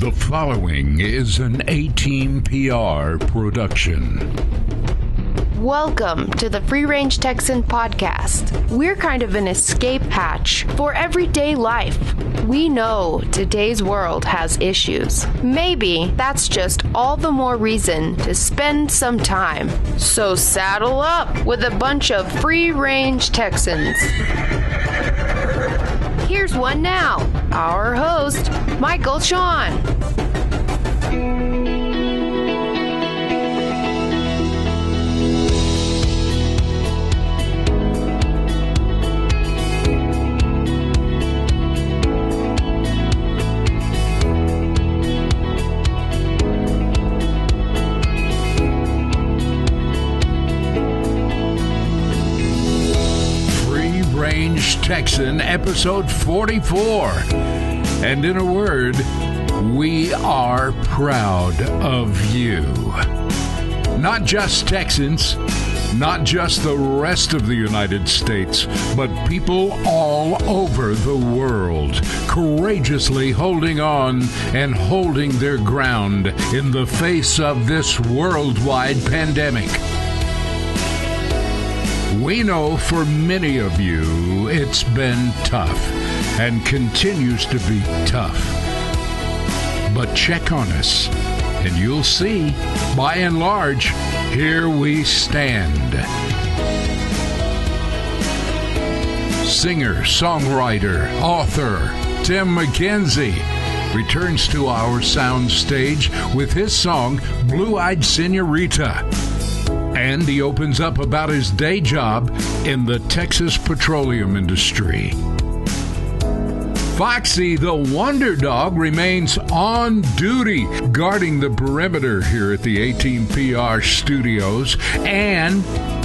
The following is an A-Team PR production. Welcome to the Free Range Texan podcast. We're kind of an escape hatch for everyday life. We know today's world has issues. Maybe that's just all the more reason to spend some time. So saddle up with a bunch of Free Range Texans. Here's one now, our host, Michael Sean. Texan, episode 44. And in a word, we are proud of you. Not just Texans, not just the rest of the United States, but people all over the world, courageously holding on and holding their ground in the face of this worldwide pandemic. We know for many of you it's been tough and continues to be tough. But check on us and you'll see, by and large, here we stand. Singer, songwriter, author Tim McKenzie returns to our soundstage with his song Blue-Eyed Senorita. And he opens up about his day job in the Texas petroleum industry. Foxy the Wonder Dog remains on duty, guarding the perimeter here at the A-Team PR studios, and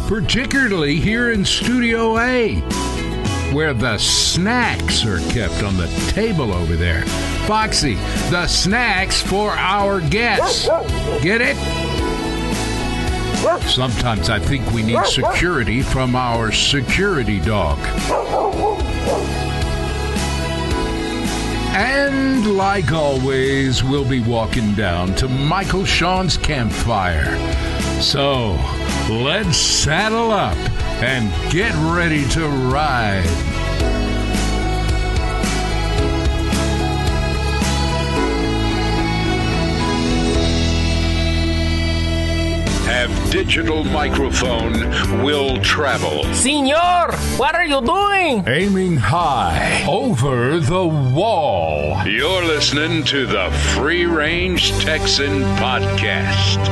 particularly here in Studio A, where the snacks are kept on the table over there. Foxy, the snacks for our guests. Get it? Sometimes I think we need security from our security dog. And like always, we'll be walking down to Michael Sean's campfire. So, let's saddle up and get ready to ride. Digital microphone will travel. Senor, what are you doing? Aiming high over the wall. You're listening to the Free Range Texan podcast.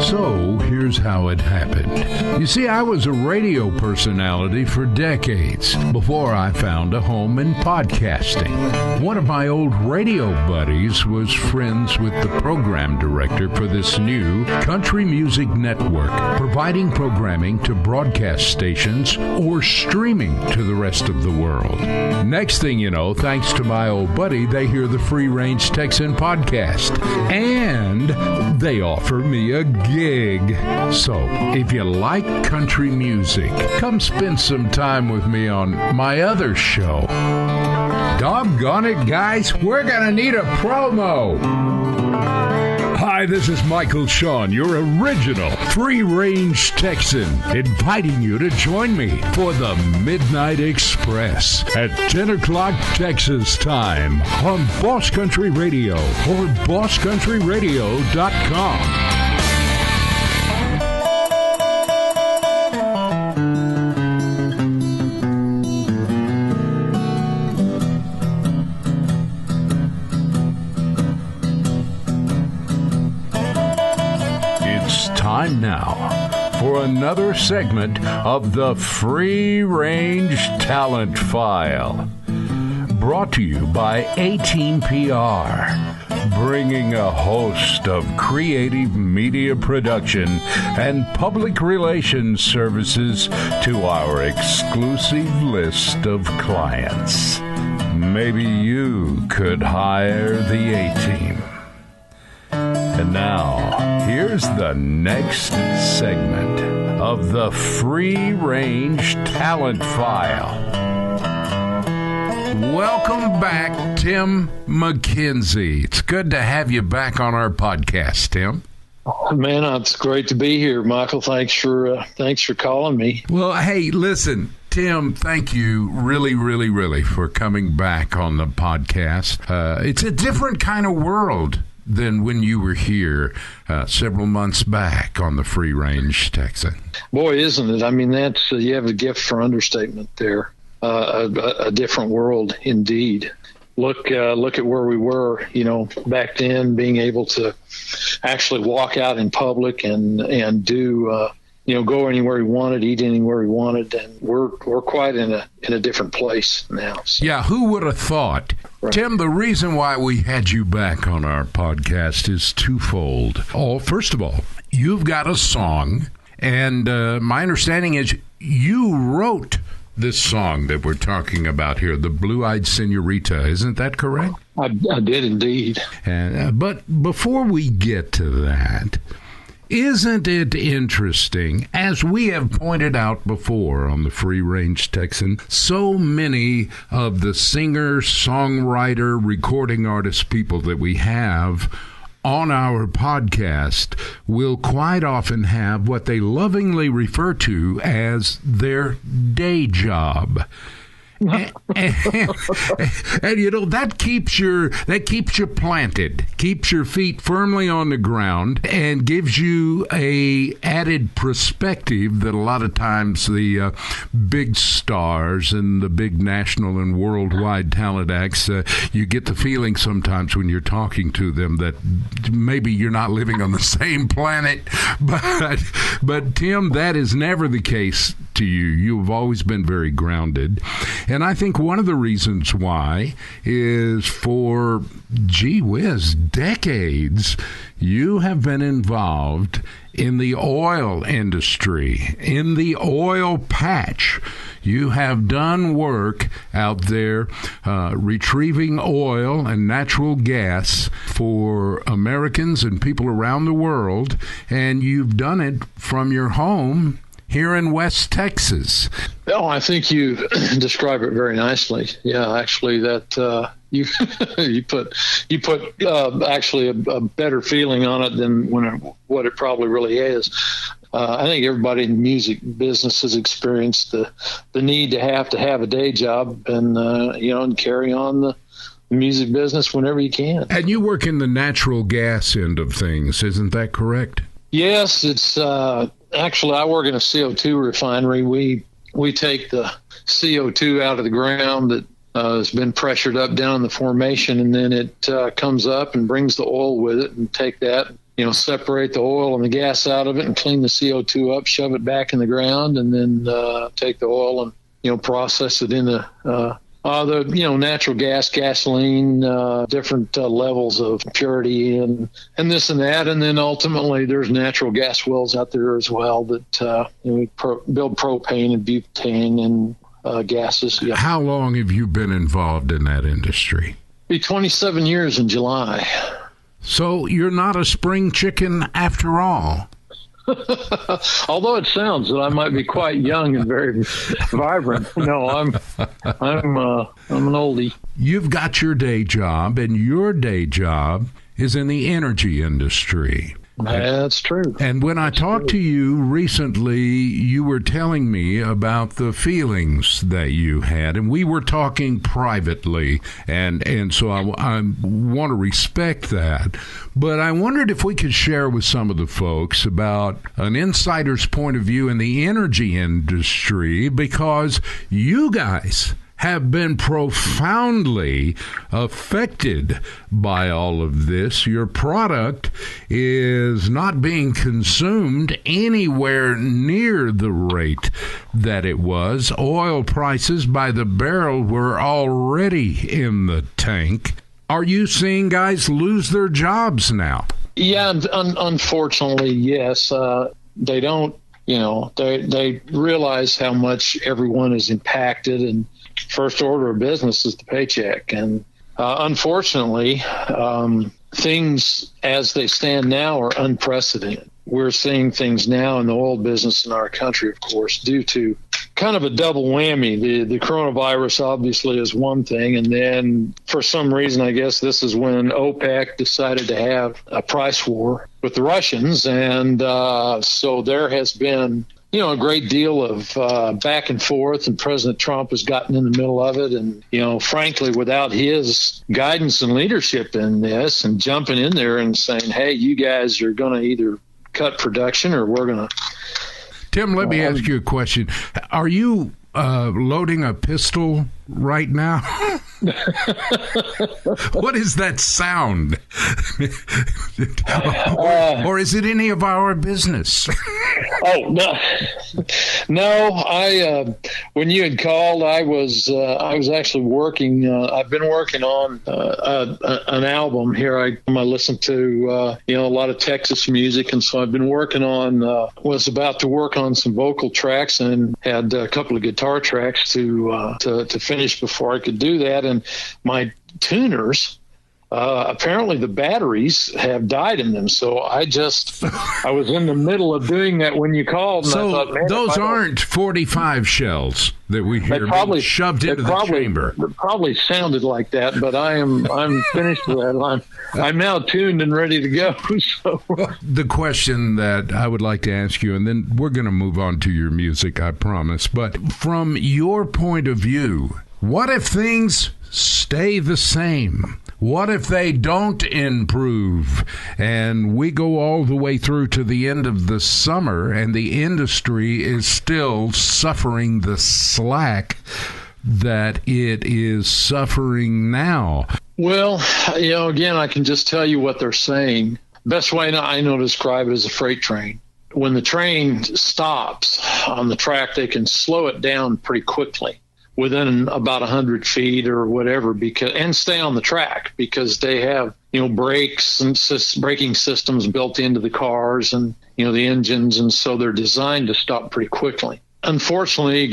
So, here's how it happened. You see, I was a radio personality for decades before I found a home in podcasting. One of my old radio buddies was friends with the program director for this new country music network, providing programming to broadcast stations or streaming to the rest of the world. Next thing you know, thanks to my old buddy, they hear the Free Range Texan podcast, and they offer me a gig. So, if you like country music, come spend some time with me on my other show. Doggone it, guys, we're gonna need a promo. Hi, this is Michael Sean, your original free-range Texan, inviting you to join me for the Midnight Express at 10 o'clock Texas time on Boss Country Radio or bosscountryradio.com. Time now for another segment of the Free Range Talent File. Brought to you by A-Team PR, bringing a host of creative media production and public relations services to our exclusive list of clients. Maybe you could hire the A-Team. And now, here's the next segment of the Free Range Talent File. Welcome back, Tim McKenzie. It's good to have you back on our podcast, Tim. Man, it's great to be here, Michael. Thanks for calling me. Well, hey, listen, Tim, thank you really for coming back on the podcast. It's a different kind of world than when you were here several months back on the Free Range Texan. Boy, isn't it? I mean, that's you have a gift for understatement there. A different world indeed. Look at where we were, back then, being able to actually walk out in public and do, go anywhere we wanted, eat anywhere we wanted, and we're quite in a different place now. So. Yeah, who would have thought? Right. Tim, the reason why we had you back on our podcast is twofold. First of all, you've got a song, and my understanding is you wrote this song that we're talking about here, the Blue-Eyed Senorita. Isn't that correct? I did indeed. But before we get to that, isn't it interesting, as we have pointed out before on the Free Range Texan, so many of the singer, songwriter, recording artist people that we have on our podcast will quite often have what they lovingly refer to as their day job. and that keeps you planted, keeps your feet firmly on the ground, and gives you a added perspective that a lot of times the big stars and the big national and worldwide talent acts, you get the feeling sometimes when you're talking to them that maybe you're not living on the same planet. But Tim, that is never the case to you. You've always been very grounded. And I think one of the reasons why is for, gee whiz, decades, you have been involved in the oil industry, in the oil patch. You have done work out there retrieving oil and natural gas for Americans and people around the world, and you've done it from your home here in West Texas. Oh, I think you describe it very nicely. Yeah, actually, that you put actually a better feeling on it than what it probably really is. I think everybody in the music business has experienced the need to have a day job and and carry on the music business whenever you can. And you work in the natural gas end of things, isn't that correct? Yes, it's actually I work in a CO2 refinery. We take the CO2 out of the ground that has been pressured up down the formation, and then it comes up and brings the oil with it, and take that, separate the oil and the gas out of it and clean the CO2 up, shove it back in the ground, and then take the oil and, process it in the natural gas, gasoline, different levels of purity and this and that. And then ultimately there's natural gas wells out there as well that we build propane and butane and gases. Yeah. How long have you been involved in that industry? Be 27 years in July. So you're not a spring chicken after all. Although it sounds that I might be quite young and very vibrant. No, I'm an oldie. You've got your day job, and your day job is in the energy industry. That's true. And when I talked to you recently, you were telling me about the feelings that you had, and we were talking privately, and so I want to respect that. But I wondered if we could share with some of the folks about an insider's point of view in the energy industry, because you guys have been profoundly affected by all of this. Your product is not being consumed anywhere near the rate that it was. Oil prices by the barrel were already in the tank. Are you seeing guys lose their jobs now? Yeah, unfortunately, yes. They don't, they realize how much everyone is impacted, and first order of business is the paycheck. And unfortunately, things as they stand now are unprecedented. we're seeing things now in the oil business in our country, of course, due to kind of a double whammy. The coronavirus obviously is one thing, and then for some reason, I guess this is when OPEC decided to have a price war with the Russians, and so there has been a great deal of back and forth, and President Trump has gotten in the middle of it. And, frankly, without his guidance and leadership in this and jumping in there and saying, hey, you guys are going to either cut production or we're going to. Tim, let me ask you a question. Are you loading a pistol right now? What is that sound? or is it any of our business? Oh, no. When you had called, I was actually working. I've been working on an album here. I listen to a lot of Texas music, and so I've been working on. Was about to work on some vocal tracks and had a couple of guitar tracks to finish before I could do that. And my tuners, apparently the batteries have died in them. So I was in the middle of doing that when you called. And so I thought, man, those aren't 45 shells that we hear being shoved into the chamber. It probably sounded like that, but I'm finished with that. I'm now tuned and ready to go. So the question that I would like to ask you, and then we're going to move on to your music, I promise. But from your point of view, what if things stay the same? What if they don't improve and we go all the way through to the end of the summer and the industry is still suffering the slack that it is suffering now? Well, again, I can just tell you what they're saying. Best way I know to describe it is a freight train. When the train stops on the track, they can slow it down pretty quickly, within about 100 feet or whatever, and stay on the track because they have, brakes and braking systems built into the cars and, the engines. And so they're designed to stop pretty quickly. Unfortunately,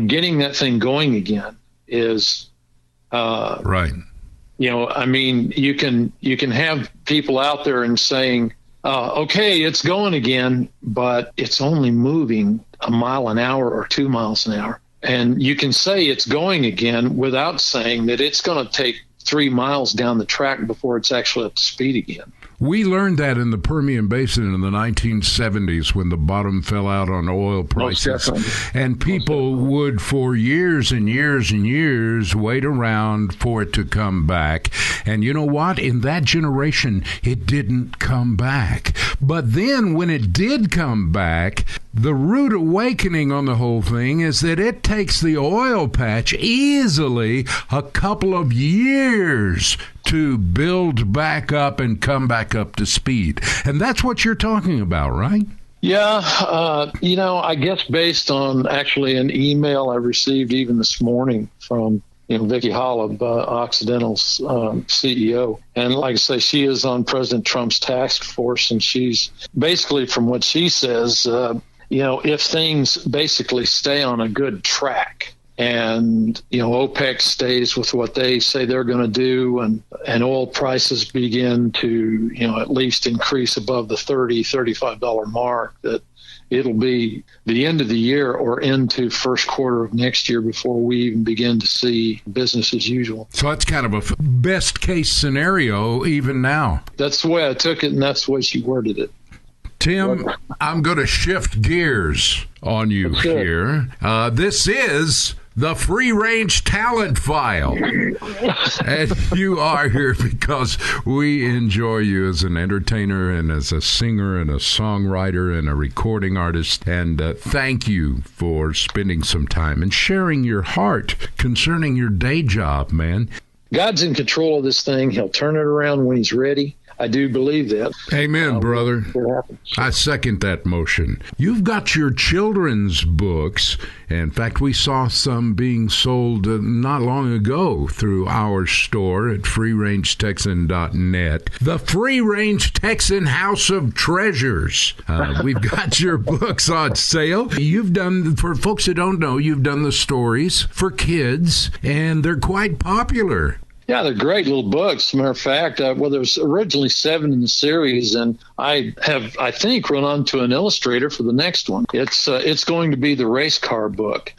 getting that thing going again is, right. You can have people out there and saying, okay, it's going again, but it's only moving a mile an hour or 2 miles an hour. And you can say it's going again without saying that it's going to take 3 miles down the track before it's actually up to speed again. We learned that in the Permian Basin in the 1970s when the bottom fell out on oil prices. And people would, for years and years and years, wait around for it to come back. And you know what? In that generation, it didn't come back. But then when it did come back, the rude awakening on the whole thing is that it takes the oil patch easily a couple of years to build back up and come back up to speed. And that's what you're talking about, right? Yeah. I guess based on actually an email I received even this morning from Vicki Hollub, Occidental's CEO. And like I say, she is on President Trump's task force, and she's basically, from what she says, if things basically stay on a good track and, OPEC stays with what they say they're going to do and oil prices begin to, at least increase above the $30-$35 mark, that it'll be the end of the year or into first quarter of next year before we even begin to see business as usual. So that's kind of a best case scenario even now. That's the way I took it, and that's the way she worded it. Tim, I'm going to shift gears on you here. This is the Free Range Talent File. And you are here because we enjoy you as an entertainer and as a singer and a songwriter and a recording artist. And thank you for spending some time and sharing your heart concerning your day job, man. God's in control of this thing. He'll turn it around when he's ready. I do believe that. Amen, brother. I second that motion. You've got your children's books. In fact, we saw some being sold not long ago through our store at freerangetexan.net. The Free Range Texan House of Treasures. We've got your books on sale. You've done, for folks who don't know, you've done the stories for kids, and they're quite popular. Yeah, they're great little books. As a matter of fact, well, there's originally 7 in the series, and I think, run on to an illustrator for the next one. It's going to be the race car book.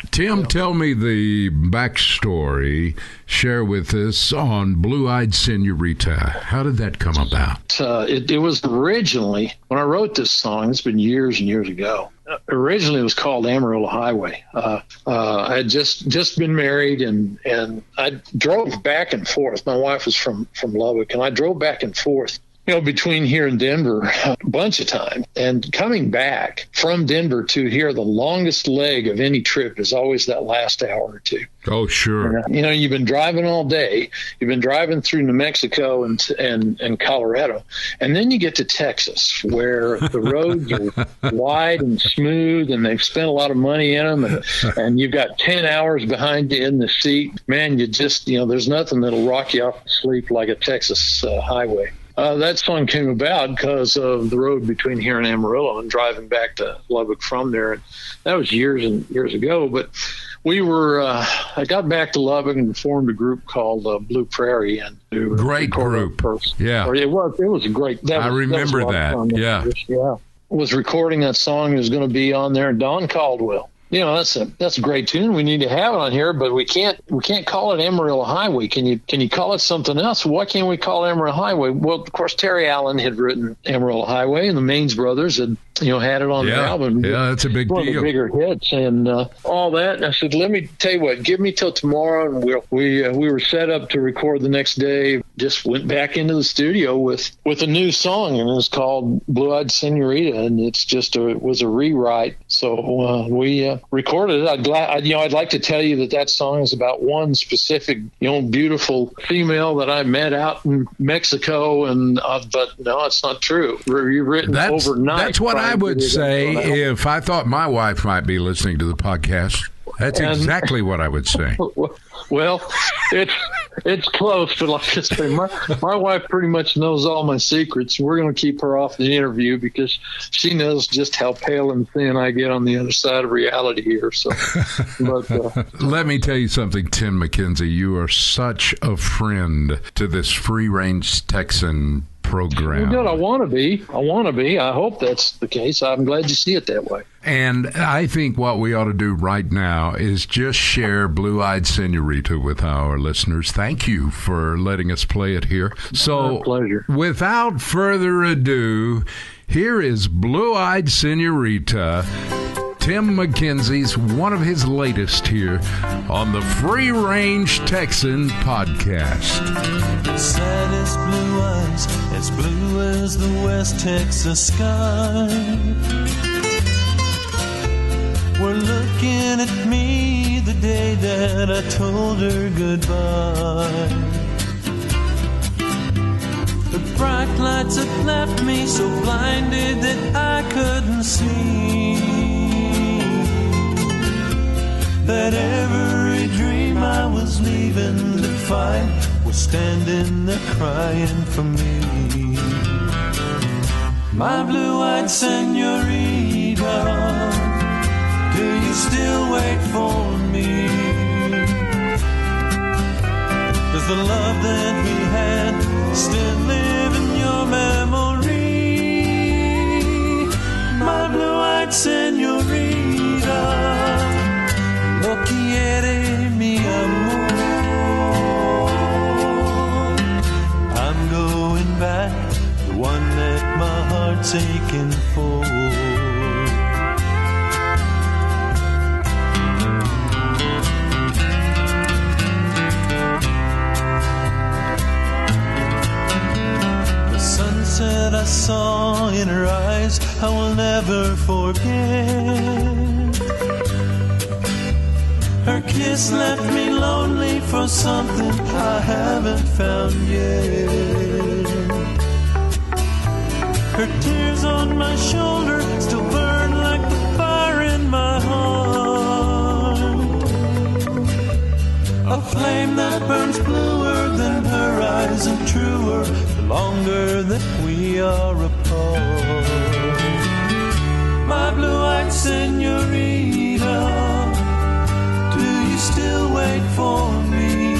Tim, tell me the backstory. Share with us on Blue-Eyed Senorita. How did that come about? It was originally, when I wrote this song, it's been years and years ago. Originally, it was called Amarillo Highway. I had just been married, and I drove back and forth. My wife was from Lubbock, and I drove back and forth, between here and Denver a bunch of times. And coming back from Denver to here, the longest leg of any trip is always that last hour or two. Oh, sure. You've been driving all day. You've been driving through New Mexico and Colorado. And then you get to Texas, where the roads are wide and smooth, and they've spent a lot of money in them. And you've got 10 hours behind you in the seat. Man, you just, there's nothing that'll rock you off to sleep like a Texas highway. That song came about because of the road between here and Amarillo and driving back to Lubbock from there. And that was years and years ago. But I got back to Lubbock and formed a group called Blue Prairie. And great group. Yeah. It was a great. I remember that. Yeah. Yeah. Was recording that song. It was going to be on there. Don Caldwell. That's a great tune. We need to have it on here, but we can't call it Amarillo Highway. Can you call it something else? Why can't we call it Amarillo Highway? Well, of course, Terry Allen had written Amarillo Highway, and the Maines brothers had had it on the album. Yeah, that's a big deal. One of the bigger hits and all that. And I said, let me tell you what, give me till tomorrow. And we were set up to record the next day. Just went back into the studio with a new song, and it was called Blue-Eyed Senorita, and it was a rewrite. So we recorded it. I'd like to tell you that song is about one specific, beautiful female that I met out in Mexico, but no, it's not true. Rewritten overnight. That's what I would say if I thought my wife might be listening to the podcast. That's exactly what I would say. Well, it's close, but like I say, my wife pretty much knows all my secrets. We're going to keep her off the interview because she knows just how pale and thin I get on the other side of reality here. So, but let me tell you something, Tim McKenzie. You are such a friend to this free-range Texan program. Good. I want to be. I hope that's the case. I'm glad you see it that way. And I think what we ought to do right now is just share Blue-Eyed Senorita with our listeners. Thank you for letting us play it here. So, my pleasure. Without further ado, here is Blue-Eyed Senorita, Tim McKenzie's, one of his latest here on the Free Range Texan podcast. The saddest blue eyes, as blue as the West Texas sky, were looking at me the day that I told her goodbye. The bright lights had left me so blinded that I couldn't see that every dream I was leaving to find was standing there crying for me. My blue-eyed senorita, do you still wait for me? Does the love that we had still live in your memory? My blue-eyed senorita, lo quiere mi amor. I'm going back, the one that my heart's aching for. The sunset I saw in her eyes, I will never forget. Her kiss left me lonely for something I haven't found yet. Her tears on my shoulder still burn like the fire in my heart. A flame that burns bluer than her eyes and truer the longer that we are apart. My blue-eyed senorita, still wait for me?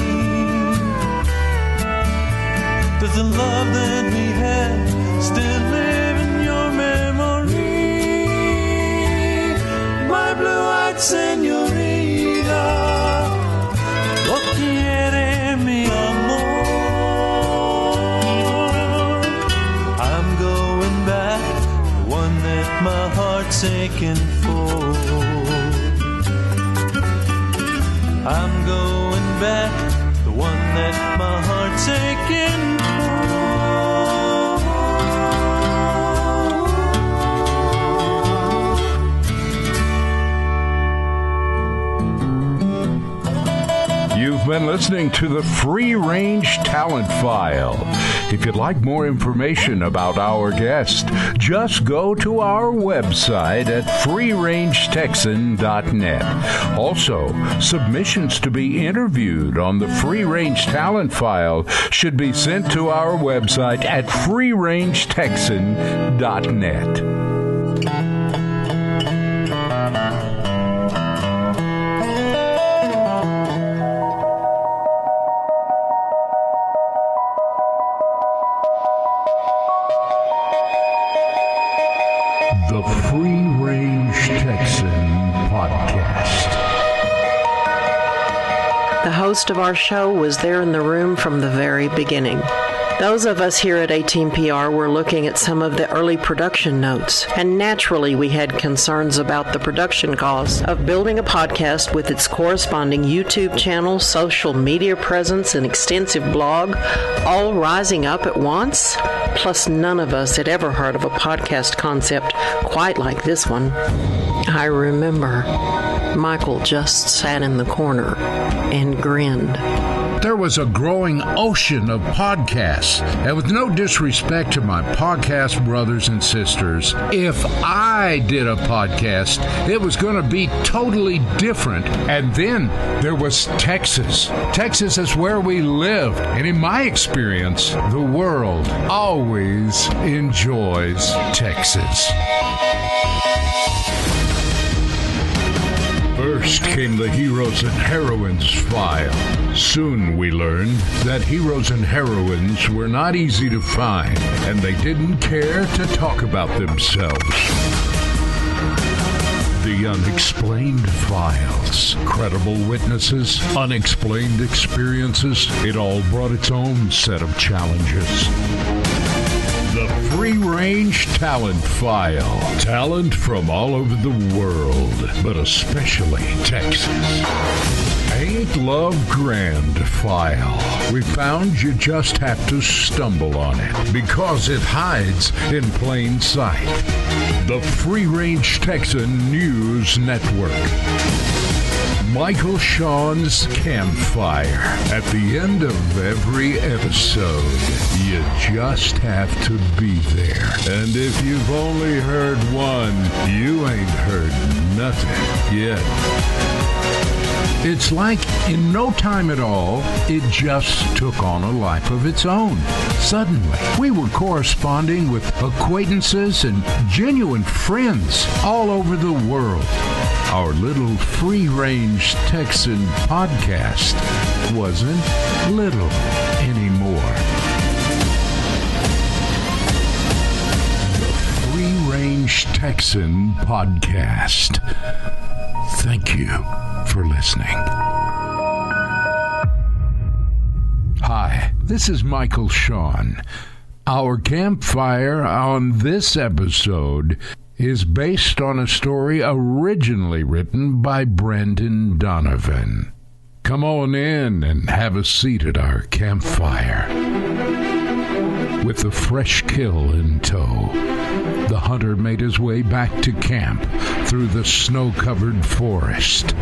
heart's aching for. I'm going back, the one that my heart's aching for. You've been listening to the Free Range Talent File. If you'd like more information about our guest, just go to our website at freerangetexan.net. Also, submissions to be interviewed on the Free Range Talent File should be sent to our website at freerangetexan.net. The Free Range Texan Podcast. The host of our show was there in the room from the very beginning. Those of us here at A-Team-PR were looking at some of the early production notes, and naturally we had concerns about the production costs of building a podcast with its corresponding YouTube channel, social media presence, and extensive blog, all rising up at once. Plus, none of us had ever heard of a podcast concept quite like this one. I remember Michael just sat in the corner and grinned. There was a growing ocean of podcasts, and with no disrespect to my podcast brothers and sisters, if I did a podcast, it was going to be totally different. And then there was Texas. Texas is where we lived, and in my experience, the world always enjoys Texas. First came the Heroes and Heroines file. Soon we learned that heroes and heroines were not easy to find, and they didn't care to talk about themselves. The unexplained files, credible witnesses, unexplained experiences, it all brought its own set of challenges. The Free Range Talent File. Talent from all over the world, but especially Texas. Ain't Love Grand File. We found you just have to stumble on it because it hides in plain sight. The Free Range Texan News Network. Michael Sean's Campfire. At the end of every episode, you just have to be there. And if you've only heard one, you ain't heard nothing yet. It's like, in no time at all, it just took on a life of its own. Suddenly, we were corresponding with acquaintances and genuine friends all over the world. Our little free-range Texan podcast wasn't little anymore. The Free-Range Texan Podcast. Thank you for listening. Hi, this is Michael Sean. Our campfire on this episode is based on a story originally written by Brendan Donovan. Come on in and have a seat at our campfire. With the fresh kill in tow, the hunter made his way back to camp through the snow-covered forest.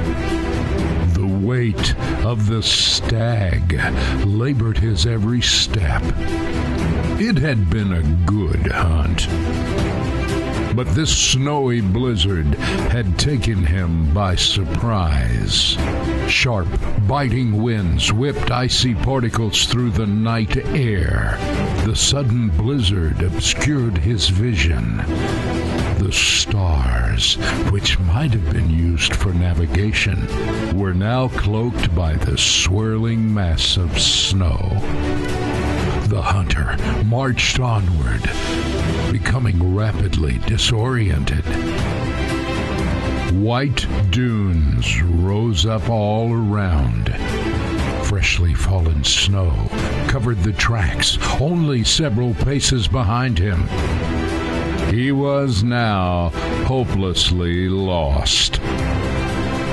The weight of the stag labored his every step. It had been a good hunt. But this snowy blizzard had taken him by surprise. Sharp, biting winds whipped icy particles through the night air. The sudden blizzard obscured his vision. The stars, which might have been used for navigation, were now cloaked by the swirling mass of snow. The hunter marched onward, becoming rapidly disoriented. White dunes rose up all around. Freshly fallen snow covered the tracks only several paces behind him. He was now hopelessly lost.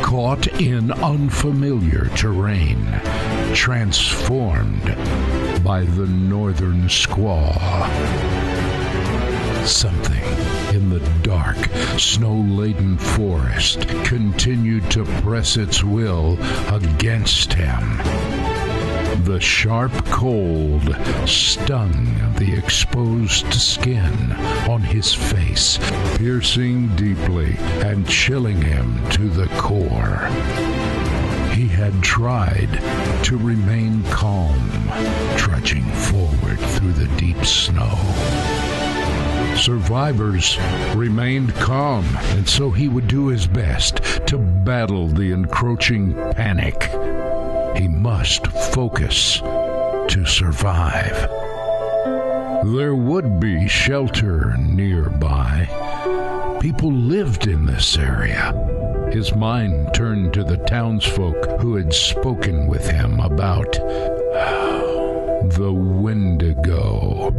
Caught in unfamiliar terrain, transformed by the northern squall. Something in the dark, snow-laden forest continued to press its will against him. The sharp cold stung the exposed skin on his face, piercing deeply and chilling him to the core. He had tried to remain calm, trudging forward through the deep snow. Survivors remained calm, and so he would do his best to battle the encroaching panic. He must focus to survive. There would be shelter nearby. People lived in this area. His mind turned to the townsfolk who had spoken with him about the Wendigo.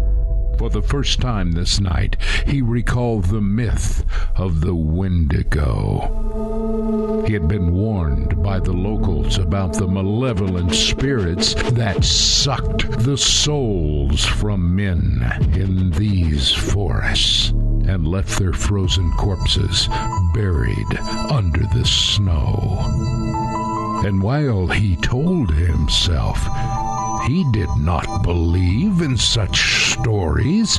For the first time this night, he recalled the myth of the Wendigo. He had been warned by the locals about the malevolent spirits that sucked the souls from men in these forests and left their frozen corpses buried under the snow. And while he told himself he did not believe in such stories,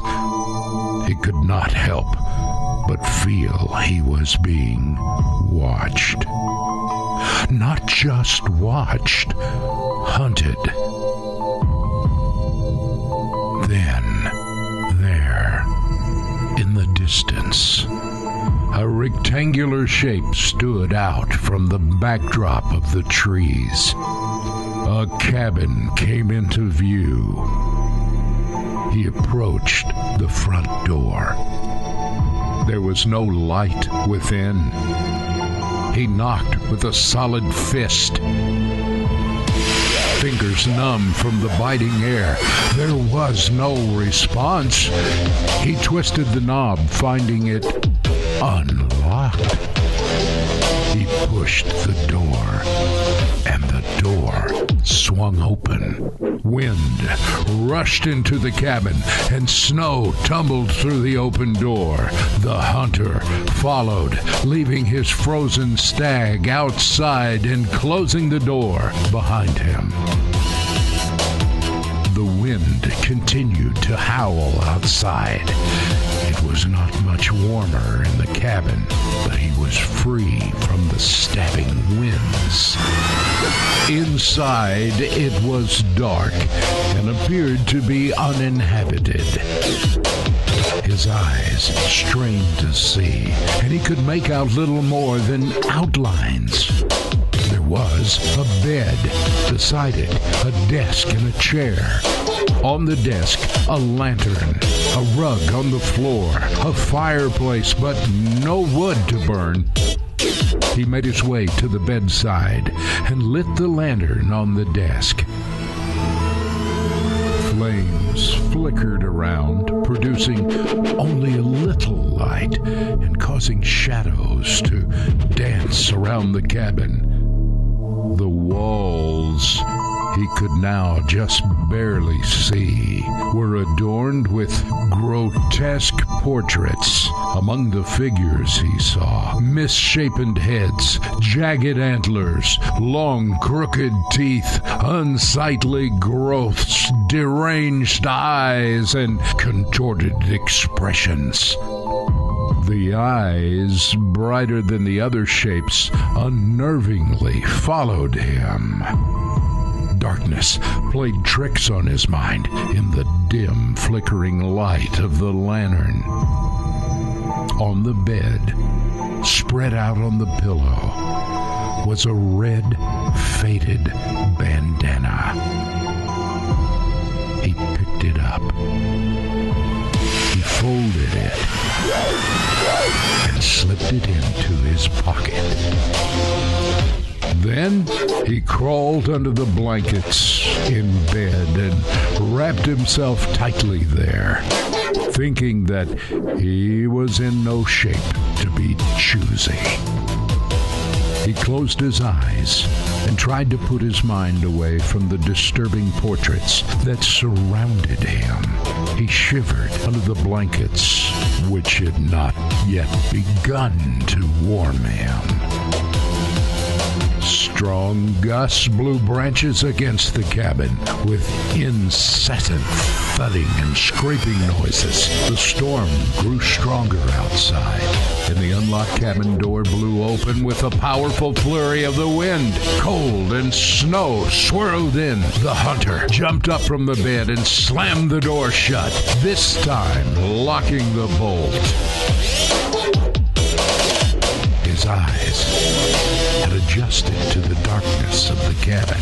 he could not help but feel he was being watched. Not just watched, hunted. Then, there, in the distance, a rectangular shape stood out from the backdrop of the trees. A cabin came into view. He approached the front door. There was no light within. He knocked with a solid fist. Fingers numb from the biting air. There was no response. He twisted the knob, finding it unlocked. He pushed the door, and the door swung open. Wind rushed into the cabin, and snow tumbled through the open door. The hunter followed, leaving his frozen stag outside and closing the door behind him. The wind continued to howl outside. It was not much warmer in the cabin, but he was free from the stabbing winds. Inside, it was dark and appeared to be uninhabited. His eyes strained to see, and he could make out little more than outlines. There was a bed. Beside it, a desk and a chair. On the desk, a lantern, a rug on the floor, a fireplace, but no wood to burn. He made his way to the bedside and lit the lantern on the desk. Flames flickered around, producing only a little light and causing shadows to dance around the cabin. The walls, he could now just barely see, were adorned with grotesque portraits. Among the figures he saw, misshapen heads, jagged antlers, long crooked teeth, unsightly growths, deranged eyes, and contorted expressions. The eyes, brighter than the other shapes, unnervingly followed him. Darkness played tricks on his mind in the dim, flickering light of the lantern. On the bed, spread out on the pillow, was a red, faded bandana. He picked it up. He folded it and slipped it into his pocket. Then he crawled under the blankets in bed and wrapped himself tightly there, thinking that he was in no shape to be choosy. He closed his eyes and tried to put his mind away from the disturbing portraits that surrounded him. He shivered under the blankets, which had not yet begun to warm him. Strong gusts blew branches against the cabin with incessant thudding and scraping noises. The storm grew stronger outside, and the unlocked cabin door blew open with a powerful flurry of the wind. Cold and snow swirled in. The hunter jumped up from the bed and slammed the door shut, this time locking the bolt. His eyes had adjusted to the darkness of the cabin.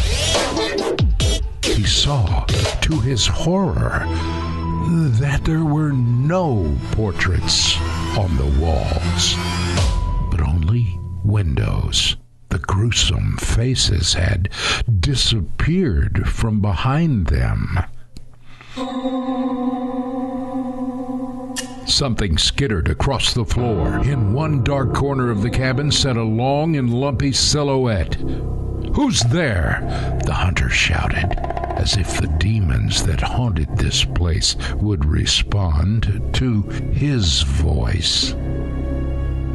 He saw, to his horror, that there were no portraits on the walls, but only windows. The gruesome faces had disappeared from behind them. Something skittered across the floor. In one dark corner of the cabin sat a long and lumpy silhouette. "Who's there?" the hunter shouted, as if the demons that haunted this place would respond to his voice.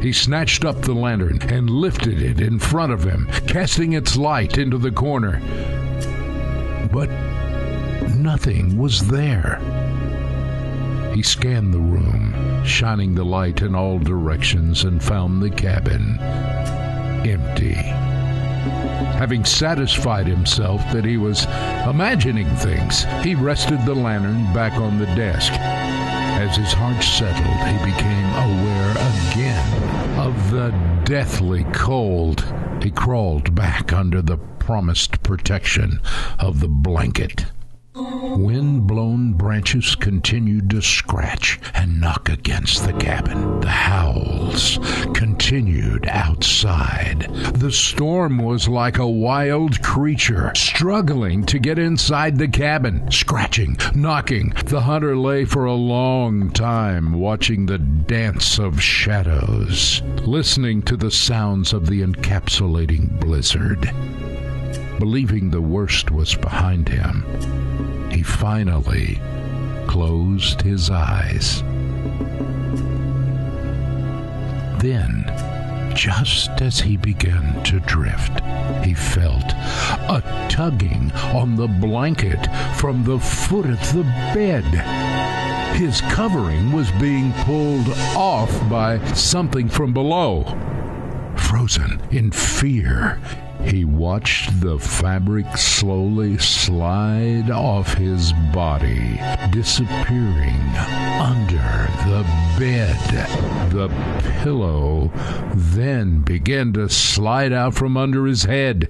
He snatched up the lantern and lifted it in front of him, casting its light into the corner. But nothing was there. He scanned the room, shining the light in all directions, and found the cabin empty. Having satisfied himself that he was imagining things, he rested the lantern back on the desk. As his heart settled, he became aware again of the deathly cold. He crawled back under the promised protection of the blanket. Wind-blown branches continued to scratch and knock against the cabin. The howls continued outside. The storm was like a wild creature, struggling to get inside the cabin, scratching, knocking. The hunter lay for a long time, watching the dance of shadows, listening to the sounds of the encapsulating blizzard. Believing the worst was behind him, he finally closed his eyes. Then, just as he began to drift, he felt a tugging on the blanket from the foot of the bed. His covering was being pulled off by something from below. Frozen in fear, he watched the fabric slowly slide off his body, disappearing under the bed. The pillow then began to slide out from under his head.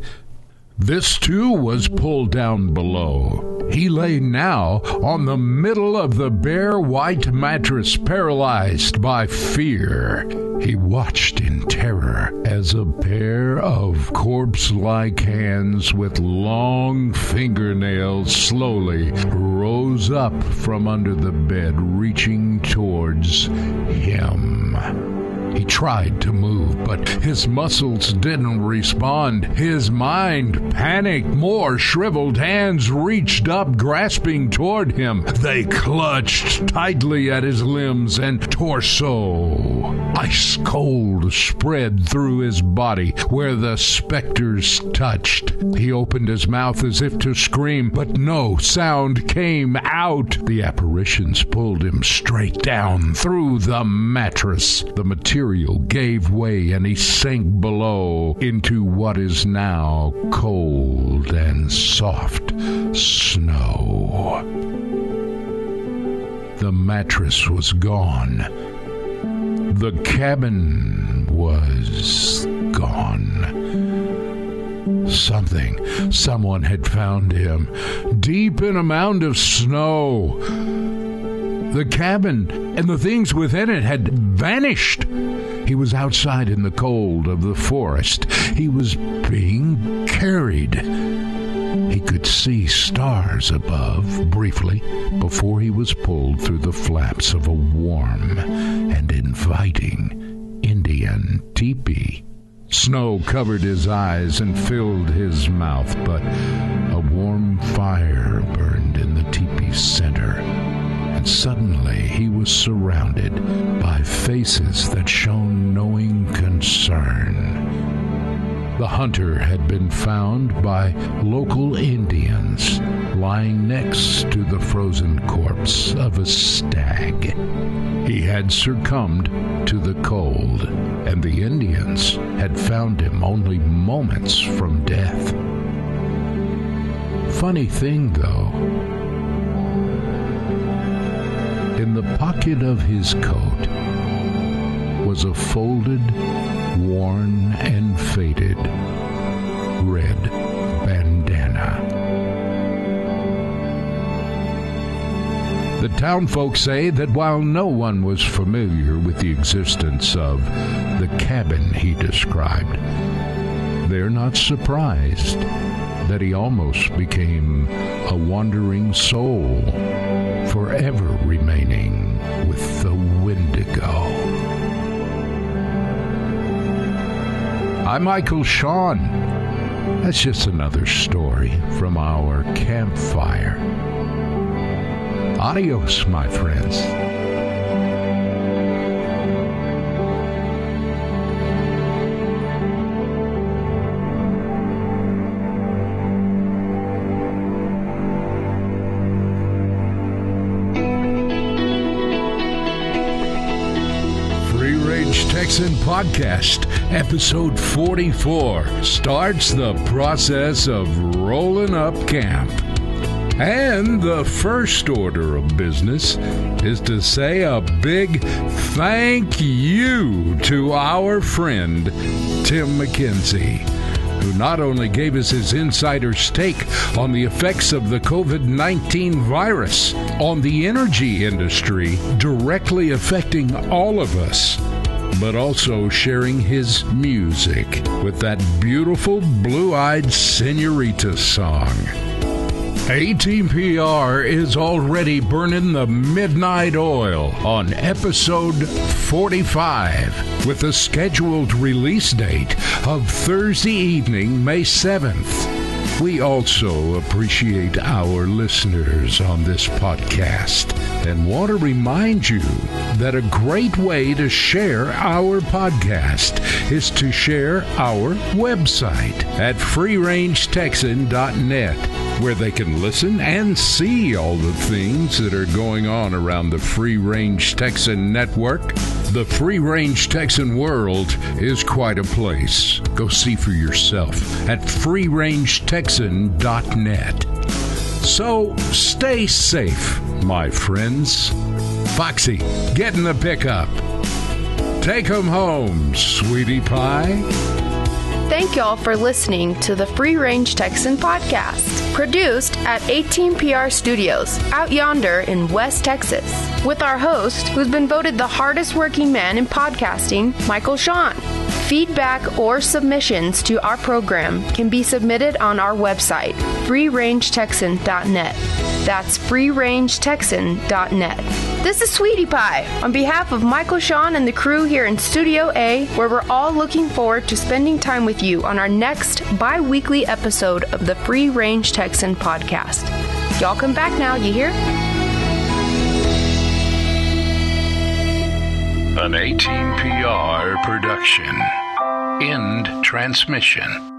This too was pulled down below. He lay now on the middle of the bare white mattress, paralyzed by fear. He watched in terror as a pair of corpse-like hands with long fingernails slowly rose up from under the bed, reaching towards him. He tried to move, but his muscles didn't respond. His mind panicked. More shriveled hands reached up, grasping toward him. They clutched tightly at his limbs and torso. Ice cold spread through his body where the specters touched. He opened his mouth as if to scream, but no sound came out. The apparitions pulled him straight down through the mattress. The material gave way and he sank below into what is now cold and soft snow. The mattress was gone. The cabin was gone. Someone had found him deep in a mound of snow. The cabin and the things within it had vanished. He was outside in the cold of the forest. He was being carried. He could see stars above briefly before he was pulled through the flaps of a warm and inviting Indian teepee. Snow covered his eyes and filled his mouth, but a warm fire burned in the teepee's center, and suddenly he was surrounded by faces that shone knowing concern. The hunter had been found by local Indians lying next to the frozen corpse of a stag. He had succumbed to the cold, and the Indians had found him only moments from death. Funny thing, though, in the pocket of his coat was a folded, worn, and faded red bandana. The townfolk say that while no one was familiar with the existence of the cabin he described, they're not surprised that he almost became a wandering soul, forever remaining with the Wendigo. I'm Michael Sean. That's just another story from our campfire. Adios, my friends. Free Range Texan Podcast, episode 44, starts the process of rolling up camp. And the first order of business is to say a big thank you to our friend, Tim McKenzie, who not only gave us his insider's take on the effects of the COVID-19 virus on the energy industry directly affecting all of us, but also sharing his music with that beautiful blue-eyed Senorita song. A-Team PR is already burning the midnight oil on episode 45 with a scheduled release date of Thursday evening, May 7th. We also appreciate our listeners on this podcast and want to remind you that a great way to share our podcast is to share our website at freerangetexan.net, where they can listen and see all the things that are going on around the Free Range Texan network. The Free Range Texan world is quite a place. Go see for yourself at freerangetexan.net. So stay safe, my friends. Foxy, get in the pickup. Take 'em home, sweetie pie. Thank y'all for listening to the Free Range Texan Podcast, produced at 18 PR Studios, out yonder in West Texas, with our host, who's been voted the hardest working man in podcasting, Michael Sean. Feedback or submissions to our program can be submitted on our website, freerangetexan.net. That's freerangetexan.net. This is Sweetie Pie, on behalf of Michael Sean and the crew here in Studio A, where we're all looking forward to spending time with you on our next bi-weekly episode of the Free Range Texan Podcast. Y'all come back now, you hear? An A-Team PR production. End transmission.